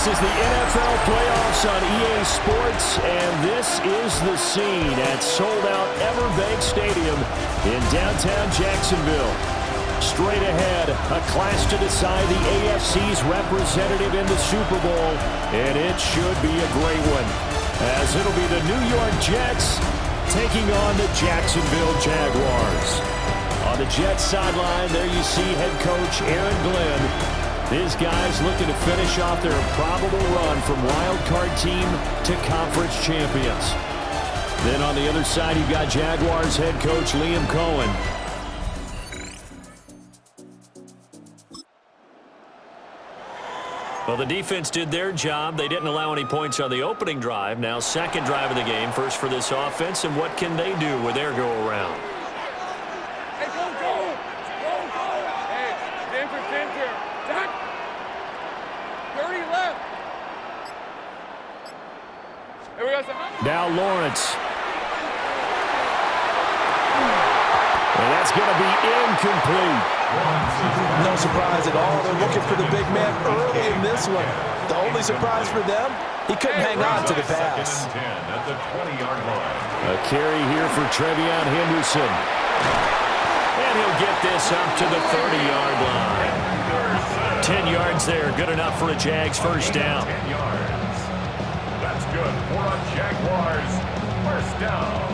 This is the NFL playoffs on EA Sports, and this is the scene at sold-out Everbank Stadium in downtown Jacksonville. Straight ahead, a clash to decide the AFC's representative in the Super Bowl, and it should be a great one, as it'll be the New York Jets taking on the Jacksonville Jaguars. On the Jets sideline, there you see head coach Aaron Glenn. These guys looking to finish off their improbable run from wild card team to conference champions. Then on the other side, you've got Jaguars head coach Liam Cohen. Well, the defense did their job. They didn't allow any points on the opening drive. Now second drive of the game, first for this offense, and what can they do with their go-around? Now Lawrence. And that's going to be incomplete. No surprise at all. They're looking for the big man early in this one. The only surprise for them, he couldn't hang on to the pass. A carry here for Trevion Henderson. And he'll get this up to the 30-yard line. 10 yards there, good enough for a Jags first down. That's good for a Jaguars first down.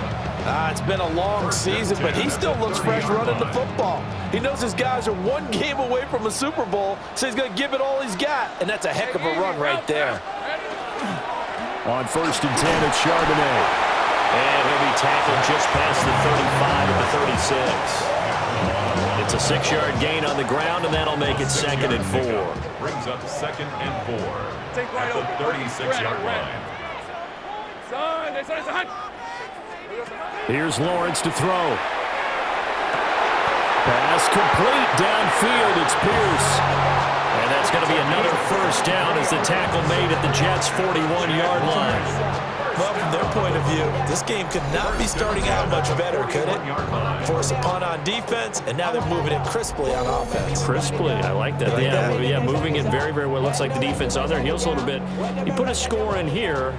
It's been a long season, but he still looks fresh running the football. He knows his guys are one game away from a Super Bowl, so he's going to give it all he's got, and that's a heck of a run right there. On first and 10, it's Charbonnet. And he'll be tackled just past the 35 at the 36. It's a 6-yard gain on the ground, and that'll make it second and 4. Brings up second and 4 at the 36-yard line. Here's Lawrence to throw. Pass complete downfield. It's Pierce. And that's going to be another first down as the tackle made at the Jets' 41-yard line. Well, from their point of view, this game could not be starting out much better, could it? Force a punt on defense, and now they're moving it crisply on offense. Crisply, I like that. Yeah, moving it very, very well. Looks like the defense on their heels a little bit. You put a score in here,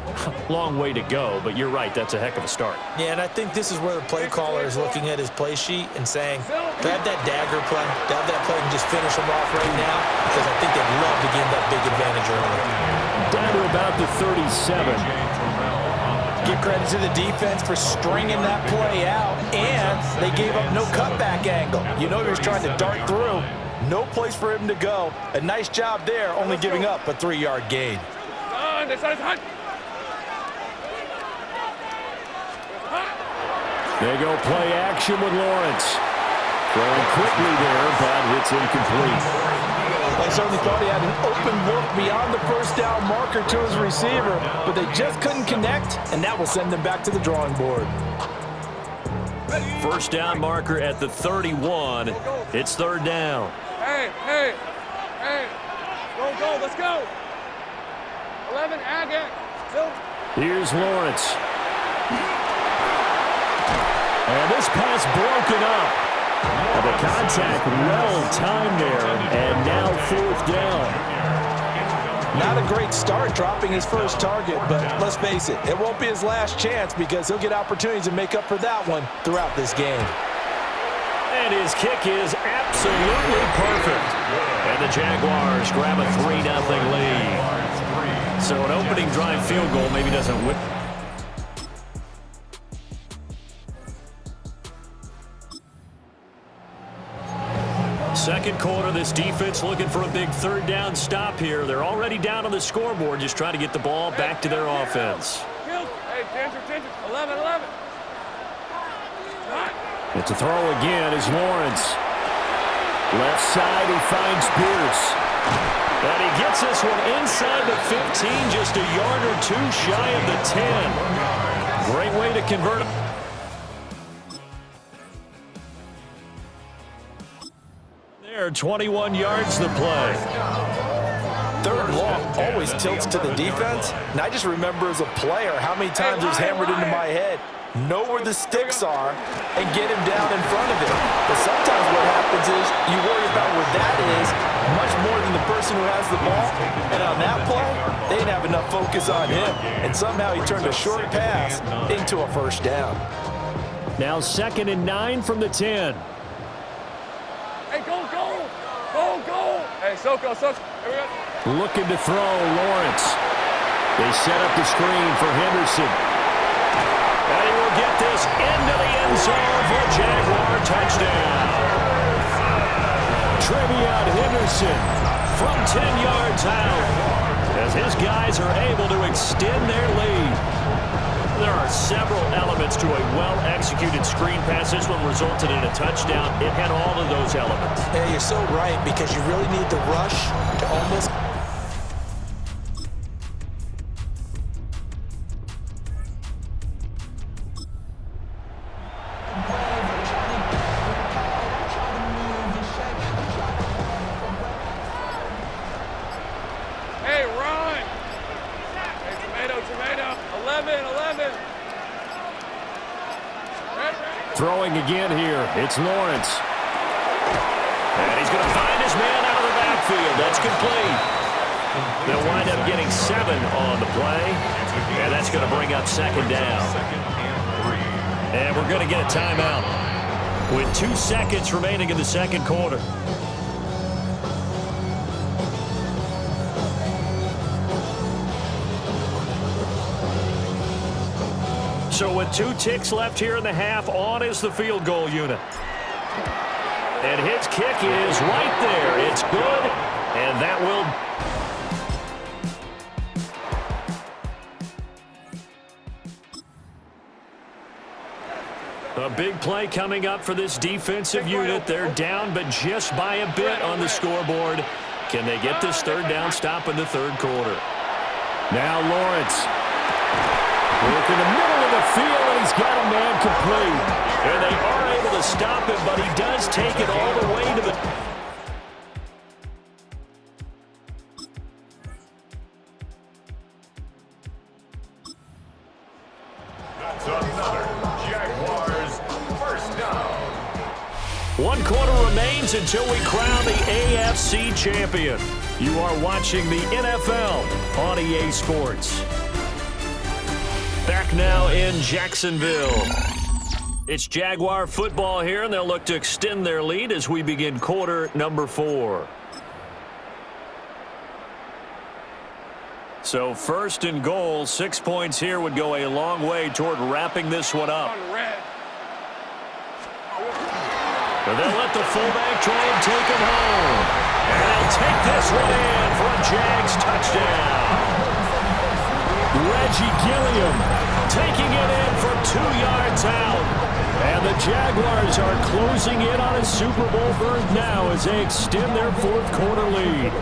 long way to go, but you're right, that's a heck of a start. Yeah, and I think this is where the play caller is looking at his play sheet and saying, grab that dagger play, grab that play and just finish them off right now, because I think they'd love to gain that big advantage early. Down to about the 37. Give credit to the defense for stringing that play out, and they gave up no cutback angle. You know he was trying to dart through. No place for him to go. A nice job there, only giving up a 3-yard gain. They go play action with Lawrence. Throwing quickly there, but it's incomplete. I certainly thought he had an open look beyond the first down marker to his receiver, but they just couldn't connect, and that will send them back to the drawing board. First down marker at the 31. It's third down. Hey. Go, let's go. 11, Agate. Here's Lawrence. And this pass broken up. And the contact well timed there, and now fourth down. Not a great start dropping his first target, but let's face it won't be his last chance because he'll get opportunities to make up for that one throughout this game. And his kick is absolutely perfect. And the Jaguars grab a 3-0 lead. So an opening drive field goal maybe doesn't whip. Second quarter, this defense looking for a big third down stop here. They're already down on the scoreboard, just trying to get the ball back to their offense. Hey, Ginger, 11. It's a throw again as Lawrence. Left side, he finds Pierce. And he gets this one inside the 15, just a yard or two shy of the 10. Great way to convert him. There, 21 yards to play. Third and long always tilts to the defense, and I just remember as a player how many times it was hammered into my head. know where the sticks are, and get him down in front of it. But sometimes what happens is you worry about where that is much more than the person who has the ball. And on that play, they didn't have enough focus on him. And somehow he turned a short pass into a first down. Now 2nd and 9 from the 10. Hey, go, go! Go, go! Hey, Soko. Here we go. Looking to throw, Lawrence. They set up the screen for Henderson. And he will get this into the end zone for a Jaguar touchdown. Trevion Henderson from 10 yards out as his guys are able to extend their lead. There are several elements to a well-executed screen pass. This one resulted in a touchdown. It had all of those elements. Yeah, you're so right, because you really need the rush to almost... Hey, run! Hey, tomato. 11. Throwing again here. It's Lawrence. And he's going to find his man out of the backfield. That's complete. They'll wind up getting 7 on the play. And that's going to bring up 2nd down. And we're going to get a timeout with 2 seconds remaining in the 2nd quarter. So with 2 ticks left here in the half, on is the field goal unit. And his kick is right there. It's good, and that will... A big play coming up for this defensive unit. They're down, but just by a bit on the scoreboard. Can they get this 3rd down stop in the 3rd quarter? Now Lawrence. Work in the middle of the field, and he's got a man complete. And they are able to stop him, but he does take it all the way to the... That's another Jaguars first down. 1 quarter remains until we crown the AFC champion. You are watching the NFL on EA Sports. Back now in Jacksonville. It's Jaguar football here, and they'll look to extend their lead as we begin quarter number 4. So 1st and goal, 6 points here would go a long way toward wrapping this one up. But they'll let the fullback try and take him home. And they'll take this one in for a Jags touchdown. Reggie Gilliam taking it in from 2 yards out. And the Jaguars are closing in on a Super Bowl berth now as they extend their 4th quarter lead.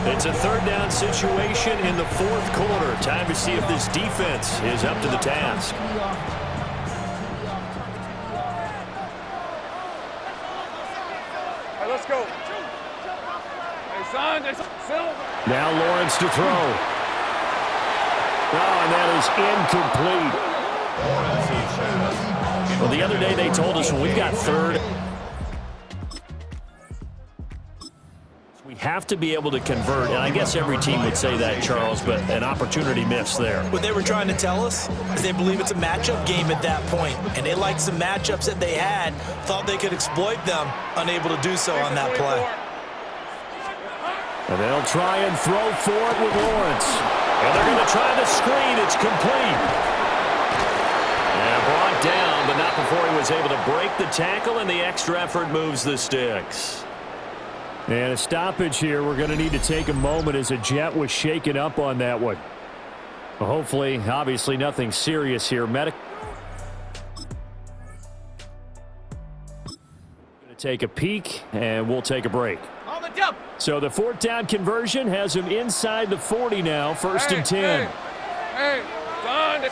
It's a 3rd down situation in the 4th quarter. Time to see if this defense is up to the task. Let's go. Hey, son, now Lawrence to throw. Oh, and that is incomplete. Well, the other day they told us when we've got 3rd, we have to be able to convert. And I guess every team would say that, Charles, but an opportunity missed there. What they were trying to tell us is they believe it's a matchup game at that point, and they liked some matchups that they had, thought they could exploit them, unable to do so on that play. And they'll try and throw for it with Lawrence. And they're going to try the screen. It's complete. And brought down, but not before he was able to break the tackle, and the extra effort moves the sticks. And a stoppage here. We're going to need to take a moment as a Jet was shaken up on that one. Well, hopefully, obviously, nothing serious here. Going to take a peek, and we'll take a break. On the jump. So the 4th down conversion has him inside the 40 now. 1st and 10. Hey, Don.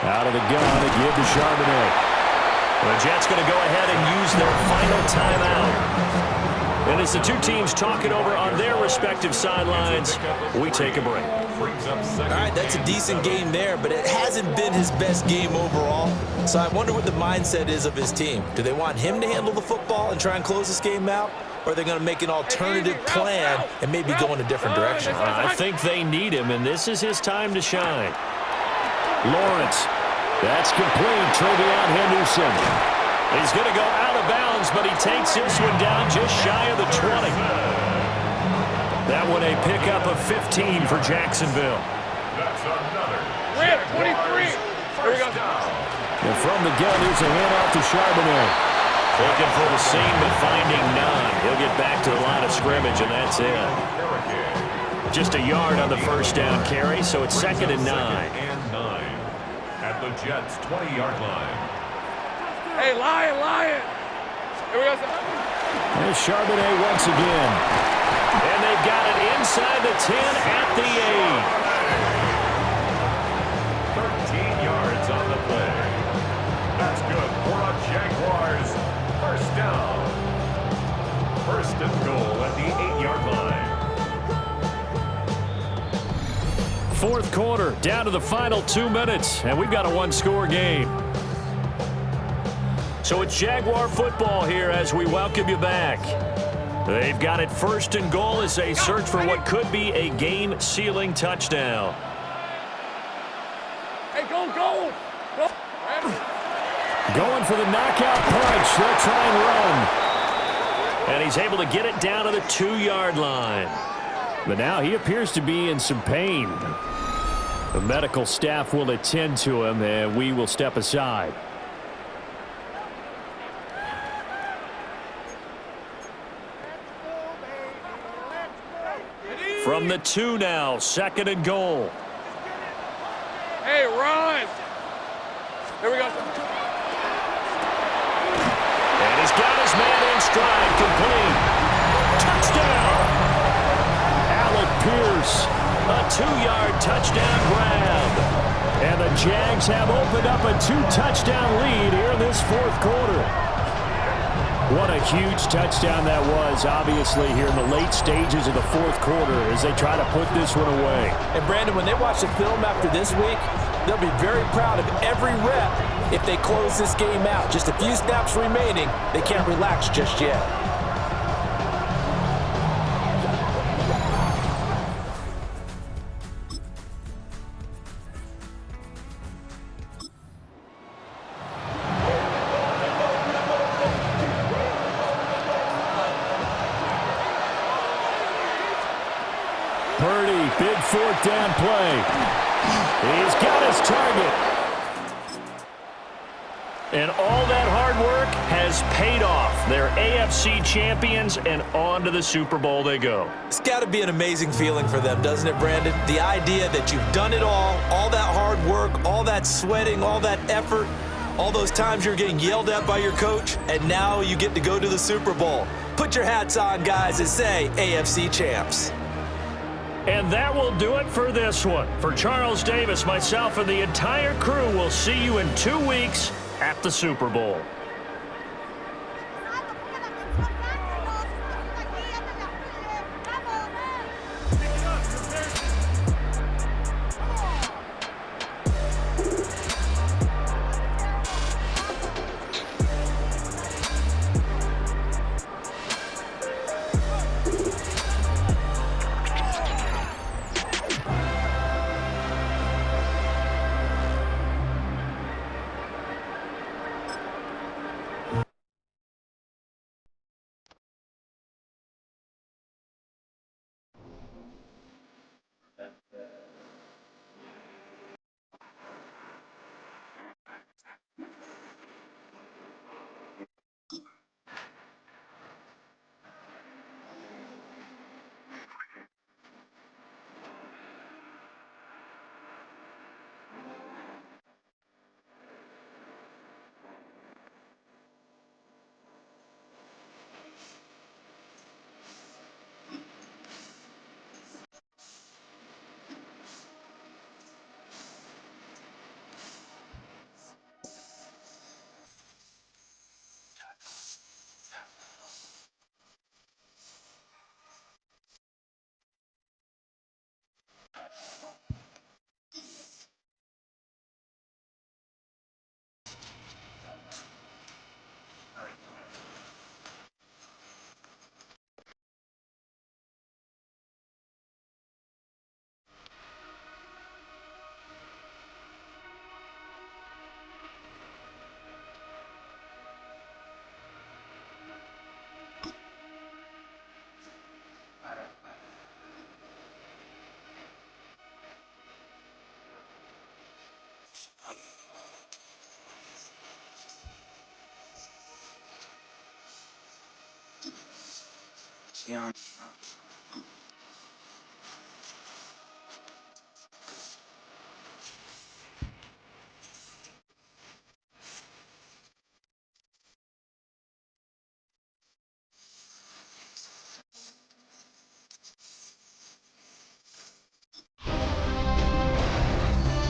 Out of the gun, a give to Charbonnet. The Jets going to go ahead and use their final timeout. And as the two teams talk it over on their respective sidelines, we take a break. All right, that's a decent game there, but it hasn't been his best game overall. So I wonder what the mindset is of his team. Do they want him to handle the football and try and close this game out? Or are they going to make an alternative plan and maybe go in a different direction? I think they need him, and this is his time to shine. Lawrence. That's complete. Travion Henderson. He's going to go out of bounds, but he takes this one down just shy of the 20. That one a pickup of 15 for Jacksonville. That's another. We're at 23. Here we go. And from the gun, here's a handoff to Charbonnet. Looking for the seam, but finding none. He'll get back to the line of scrimmage, and that's it. Just a yard on the first down carry, so it's 2nd and 9. At the Jets' 20-yard line. Hey, Lion. Here we go. There's Charbonnet once again. And they've got it inside the 10 at the 8. 13 yards on the play. That's good for a Jaguars first down. 1st and goal at the 8-yard line. 4th quarter, down to the final 2 minutes, and we've got a one-score game. So it's Jaguar football here as we welcome you back. They've got it 1st and goal as they search for what could be a game-sealing touchdown. Hey, go. Going for the knockout punch. They'll try and run. And he's able to get it down to the 2-yard line. But now he appears to be in some pain. The medical staff will attend to him, and we will step aside. From the 2 now, 2nd and goal. Hey, run. Here we go. And he's got his man in stride, complete. Touchdown! Alec Pierce, a 2-yard touchdown grab. And the Jags have opened up a 2-touchdown lead here in this 4th quarter. What a huge touchdown that was, obviously, here in the late stages of the 4th quarter as they try to put this one away. And, Brandon, when they watch the film after this week, they'll be very proud of every rep if they close this game out. Just a few snaps remaining. They can't relax just yet. Purdy, big 4th down play. He's got his target. And all that hard work has paid off. They're AFC champions, and on to the Super Bowl they go. It's got to be an amazing feeling for them, doesn't it, Brandon? The idea that you've done it all that hard work, all that sweating, all that effort, all those times you're getting yelled at by your coach, and now you get to go to the Super Bowl. Put your hats on, guys, and say AFC champs. And that will do it for this one. For Charles Davis, myself, and the entire crew, we'll see you in 2 weeks at the Super Bowl.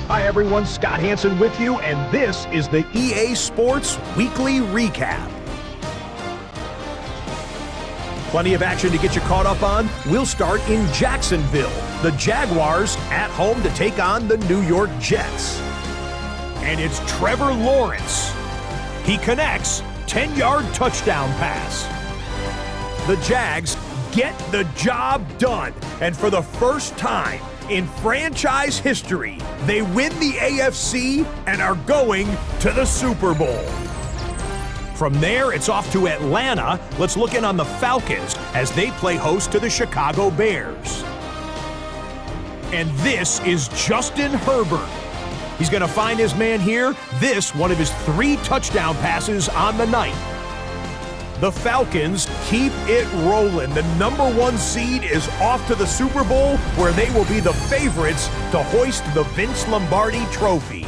Hi everyone, Scott Hansen with you, and this is the EA Sports Weekly Recap. Plenty of action to get you caught up on. We'll start in Jacksonville. The Jaguars at home to take on the New York Jets. And it's Trevor Lawrence. He connects, 10-yard touchdown pass. The Jags get the job done, and for the first time in franchise history, they win the AFC and are going to the Super Bowl. From there, it's off to Atlanta. Let's look in on the Falcons as they play host to the Chicago Bears. And this is Justin Herbert. He's going to find his man here. This, one of his 3 touchdown passes on the night. The Falcons keep it rolling. The #1 seed is off to the Super Bowl, where they will be the favorites to hoist the Vince Lombardi Trophy.